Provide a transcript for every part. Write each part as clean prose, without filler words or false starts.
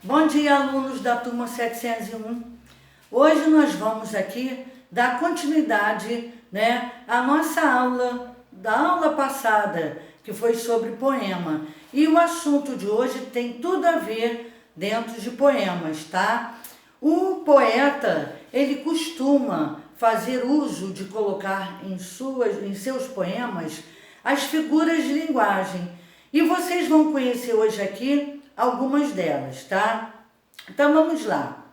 Bom dia, alunos da turma 701. Hoje nós vamos aqui dar continuidade, à nossa aula, da aula passada, que foi sobre poema. E o assunto de hoje tem tudo a ver dentro de poemas, tá? O poeta, ele costuma fazer uso de colocar em seus poemas as figuras de linguagem. E vocês vão conhecer hoje aqui algumas delas, tá? Então vamos lá.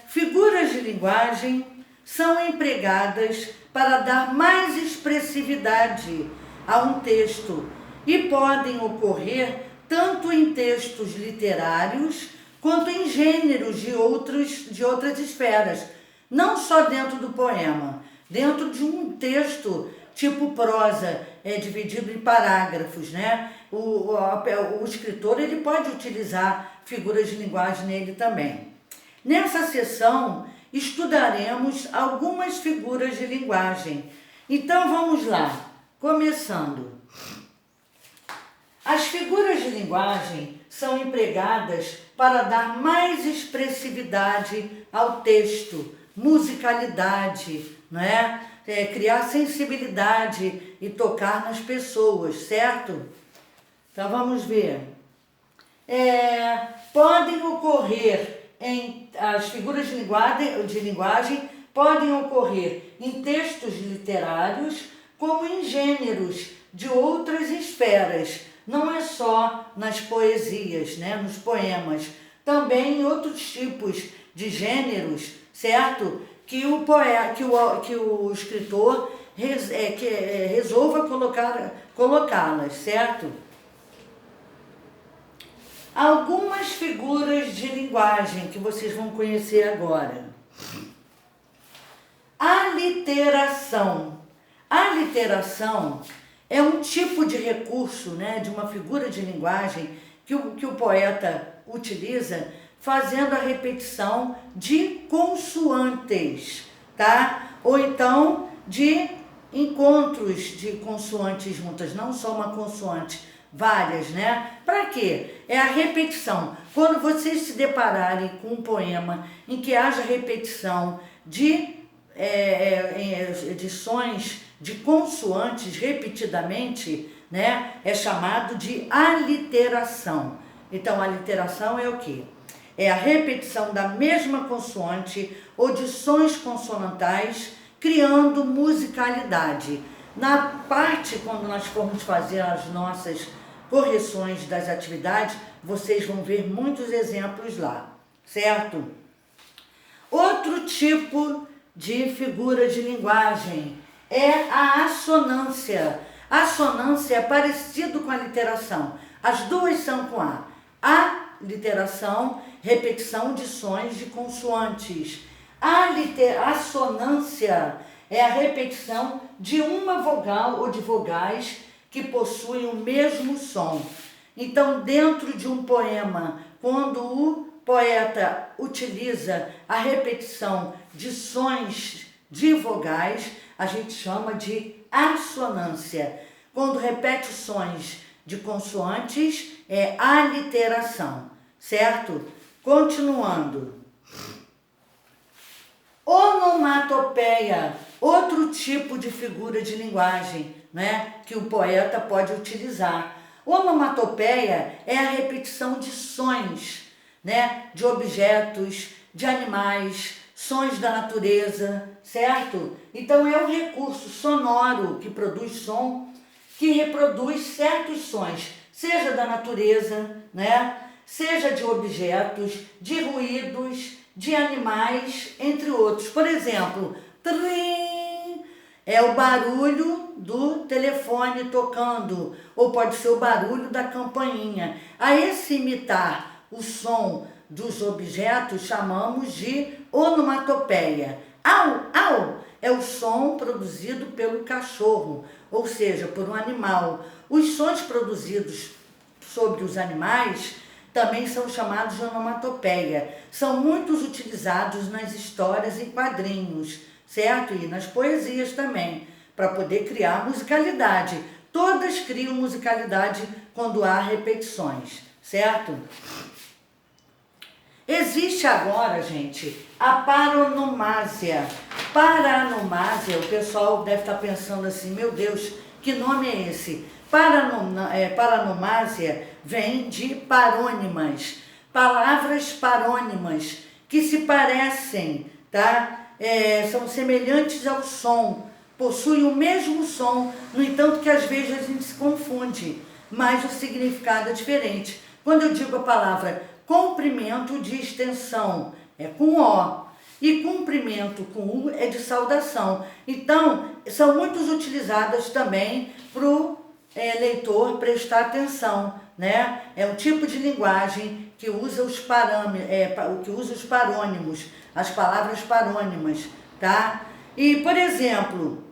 Figuras de linguagem são empregadas para dar mais expressividade a um texto e podem ocorrer tanto em textos literários quanto em gêneros de outras esferas, não só dentro do poema, dentro de um texto tipo prosa, dividido em parágrafos, né? O escritor, ele pode utilizar figuras de linguagem nele também. Nessa sessão, estudaremos algumas figuras de linguagem. Então, vamos lá, começando. As figuras de linguagem são empregadas para dar mais expressividade ao texto, musicalidade, não é? Criar sensibilidade e tocar nas pessoas, certo? Então vamos ver. Podem ocorrer as figuras de linguagem podem ocorrer em textos literários como em gêneros de outras esferas. Não é só nas poesias, nos poemas, também em outros tipos de gêneros, certo? Que o escritor resolva colocá-las, certo? Algumas figuras de linguagem que vocês vão conhecer agora. Aliteração. Aliteração é um tipo de recurso, de uma figura de linguagem que o poeta utiliza, fazendo a repetição de consoantes, tá? Ou então de encontros de consoantes juntas, não só uma consoante, várias, Para quê? É a repetição. Quando vocês se depararem com um poema em que haja repetição de sons de consoantes repetidamente, é chamado de aliteração. Então, a aliteração é o quê? É a repetição da mesma consoante ou de sons consonantais, criando musicalidade. Na parte, quando nós formos fazer as nossas correções das atividades, vocês vão ver muitos exemplos lá, certo? Outro tipo de figura de linguagem é a assonância. A assonância é parecido com a literação. As duas são com A. A literação, repetição de sons de consoantes. A assonância é a repetição de uma vogal ou de vogais que possuem o mesmo som. Então, dentro de um poema, quando o poeta utiliza a repetição de sons de vogais, a gente chama de assonância. Quando repete sons de consoantes, é aliteração, certo? Continuando. Onomatopeia, outro tipo de figura de linguagem, que o poeta pode utilizar. Onomatopeia é a repetição de sons, de objetos, de animais, sons da natureza, certo? Então é um recurso sonoro que produz som, que reproduz certos sons, seja da natureza, seja de objetos, de ruídos, de animais, entre outros. Por exemplo, trim é o barulho do telefone tocando, ou pode ser o barulho da campainha. A esse imitar o som dos objetos chamamos de onomatopeia. Au, au é o som produzido pelo cachorro, ou seja, por um animal. Os sons produzidos sobre os animais também são chamados de onomatopeia. São muitos utilizados nas histórias e quadrinhos, certo? E nas poesias também, para poder criar musicalidade. Todas criam musicalidade quando há repetições, certo? Existe agora, gente, a paronomásia. Paronomásia, o pessoal deve estar pensando assim, meu Deus, que nome é esse? Paronomásia vem de parônimas, palavras parônimas que se parecem, tá? São semelhantes ao som, possuem o mesmo som, no entanto que às vezes a gente se confunde, mas o significado é diferente. Quando eu digo a palavra comprimento de extensão, é com O, e cumprimento com U é de saudação. Então, são muito utilizadas também para o leitor prestar atenção, né? É um tipo de linguagem que usa os parônimos, as palavras parônimas, tá? E, por exemplo,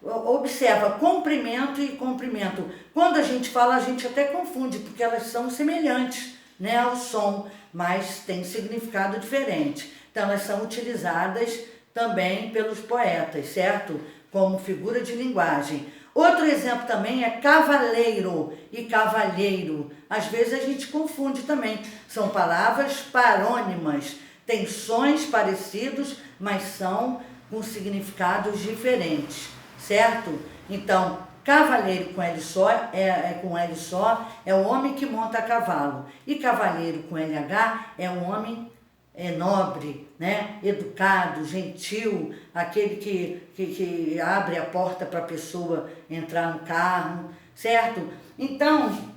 observa comprimento e comprimento. Quando a gente fala, a gente até confunde, porque elas são semelhantes, né, ao som, mas tem significado diferente. Então, elas são utilizadas também pelos poetas, certo? Como figura de linguagem. Outro exemplo também é cavaleiro e cavalheiro. Às vezes a gente confunde também. São palavras parônimas, têm sons parecidos, mas são com significados diferentes, certo? Então, cavaleiro com L só é o homem que monta a cavalo. E cavalheiro com LH é um homem nobre, né? Educado, gentil, aquele que abre a porta para a pessoa entrar no carro, certo? Então,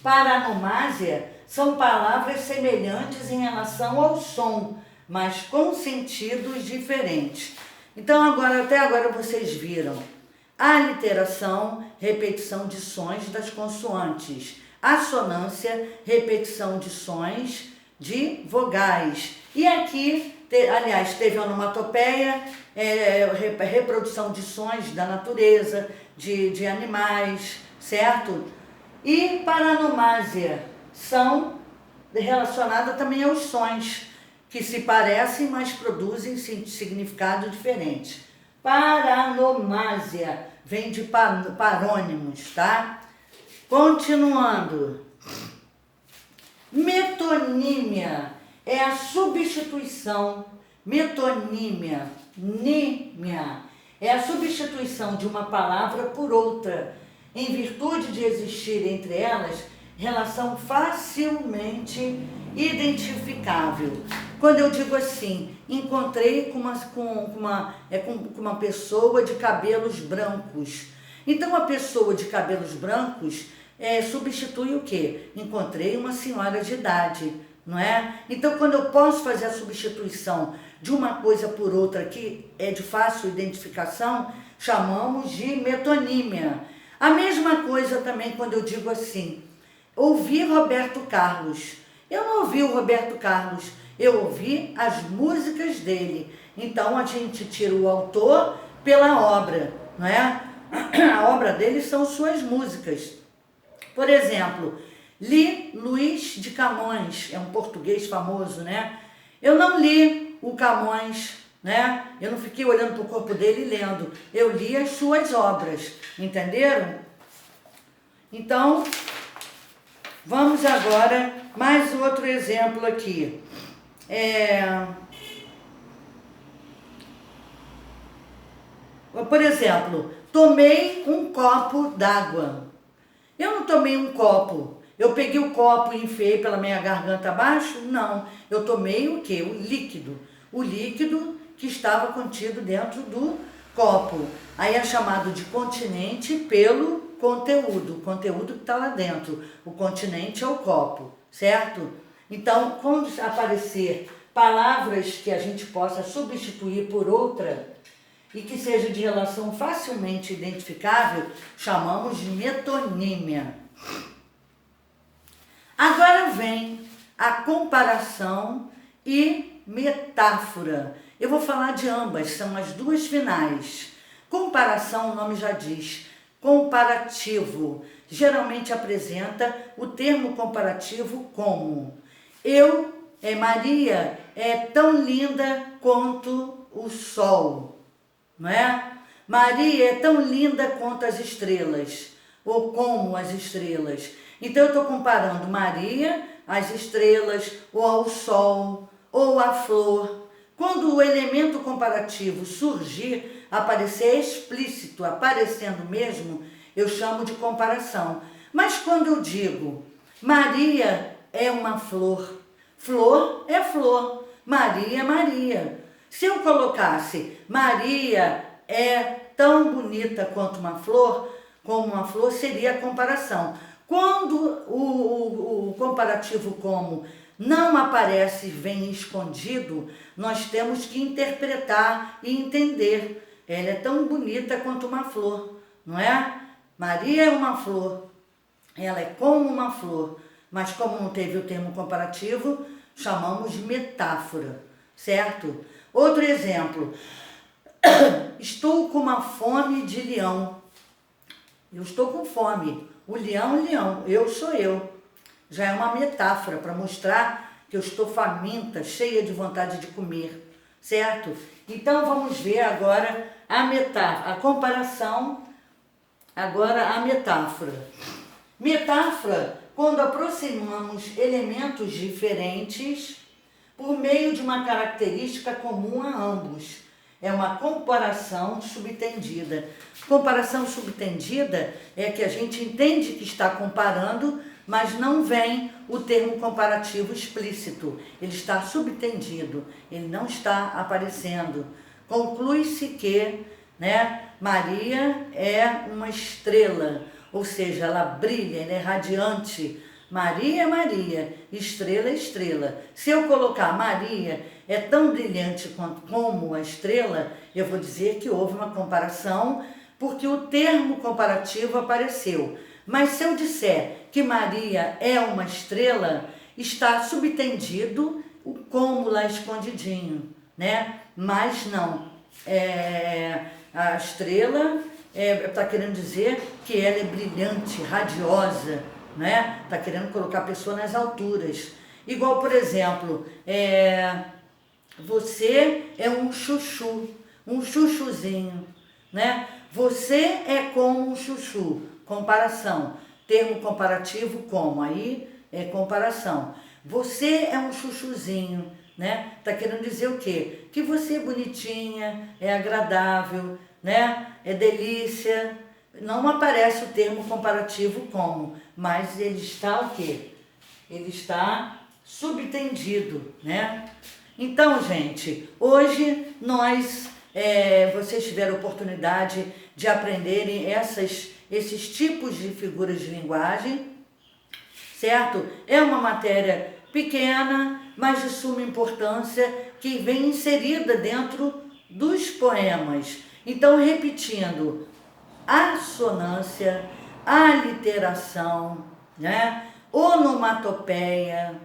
paronomásia são palavras semelhantes em relação ao som, mas com sentidos diferentes. Então, até agora vocês viram aliteração, repetição de sons das consoantes. Assonância, repetição de sons de vogais. E aqui, aliás, teve onomatopeia, reprodução de sons da natureza, de animais, certo? E paronomásia são relacionadas também aos sons, que se parecem, mas produzem significado diferente. Paronomásia vem de parônimos, tá? Continuando. Metonímia é a substituição, metonímia, nímia, é a substituição de uma palavra por outra, em virtude de existir entre elas relação facilmente identificável. Quando eu digo assim, encontrei com uma pessoa de cabelos brancos. Então, a pessoa de cabelos brancos substitui o quê? Encontrei uma senhora de idade, não é? Então, quando eu posso fazer a substituição de uma coisa por outra que é de fácil identificação, chamamos de metonímia. A mesma coisa também quando eu digo assim, ouvi Roberto Carlos. Eu não ouvi o Roberto Carlos, eu ouvi as músicas dele. Então, a gente tira o autor pela obra, não é? A obra dele são suas músicas. Por exemplo, li Luís de Camões, é um português famoso, né? Eu não li o Camões, né? Eu não fiquei olhando para o corpo dele e lendo. Eu li as suas obras, entenderam? Então, vamos agora, mais outro exemplo aqui. Por exemplo, tomei um copo d'água. Eu não tomei um copo. Eu peguei o copo e enfiei pela minha garganta abaixo? Não. Eu tomei o quê? O líquido. O líquido que estava contido dentro do copo. Aí é chamado de continente pelo conteúdo. O conteúdo que está lá dentro. O continente é o copo, certo? Então, quando aparecer palavras que a gente possa substituir por outra e que seja de relação facilmente identificável, chamamos de metonímia. Agora vem a comparação e metáfora. Eu vou falar de ambas, são as duas finais. Comparação, o nome já diz, comparativo. Geralmente apresenta o termo comparativo como Maria é tão linda quanto o sol, não é? Maria é tão linda quanto as estrelas, ou como as estrelas. Então eu estou comparando Maria às estrelas, ou ao sol, ou à flor. Quando o elemento comparativo surgir, aparecer explícito, aparecendo mesmo, eu chamo de comparação. Mas quando eu digo Maria é uma flor, flor é flor, Maria é Maria. Se eu colocasse Maria é tão bonita quanto uma flor, como uma flor, seria a comparação. Quando o comparativo como não aparece, vem escondido, nós temos que interpretar e entender. Ela é tão bonita quanto uma flor, não é? Maria é uma flor, ela é como uma flor, mas como não teve o termo comparativo, chamamos de metáfora, certo? Outro exemplo, estou com uma fome de leão. Eu estou com fome. O leão, eu sou eu. Já é uma metáfora para mostrar que eu estou faminta, cheia de vontade de comer, certo? Então vamos ver agora a metáfora, a comparação, agora a metáfora. Metáfora, quando aproximamos elementos diferentes por meio de uma característica comum a ambos. É uma comparação subtendida. Comparação subtendida é que a gente entende que está comparando, mas não vem o termo comparativo explícito. Ele está subtendido, ele não está aparecendo. Conclui-se que, Maria é uma estrela, ou seja, ela brilha, ela é radiante. Maria é Maria, estrela é estrela. Se eu colocar Maria é tão brilhante como a estrela, eu vou dizer que houve uma comparação, porque o termo comparativo apareceu. Mas se eu disser que Maria é uma estrela, está subtendido o como lá escondidinho, Mas não, a estrela está querendo dizer que ela é brilhante, radiosa, Está querendo colocar a pessoa nas alturas. Igual, por exemplo, você é um chuchu, um chuchuzinho, Você é como um chuchu, comparação. Termo comparativo como, aí é comparação. Você é um chuchuzinho, Está querendo dizer o quê? Que você é bonitinha, é agradável, É delícia. Não aparece o termo comparativo como, mas ele está o quê? Ele está subtendido, Então, gente, hoje vocês tiveram a oportunidade de aprenderem esses tipos de figuras de linguagem, certo? É uma matéria pequena, mas de suma importância, que vem inserida dentro dos poemas. Então, repetindo, assonância, aliteração, onomatopeia,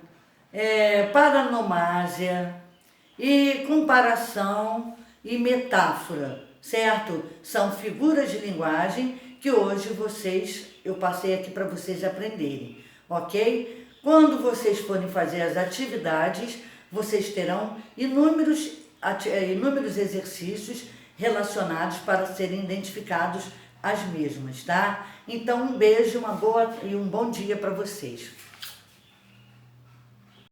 paranomásia, e comparação e metáfora, certo? São figuras de linguagem que hoje eu passei aqui para vocês aprenderem, ok? Quando vocês forem fazer as atividades, vocês terão inúmeros exercícios relacionados para serem identificados as mesmas, tá? Então, um beijo, uma boa e um bom dia para vocês.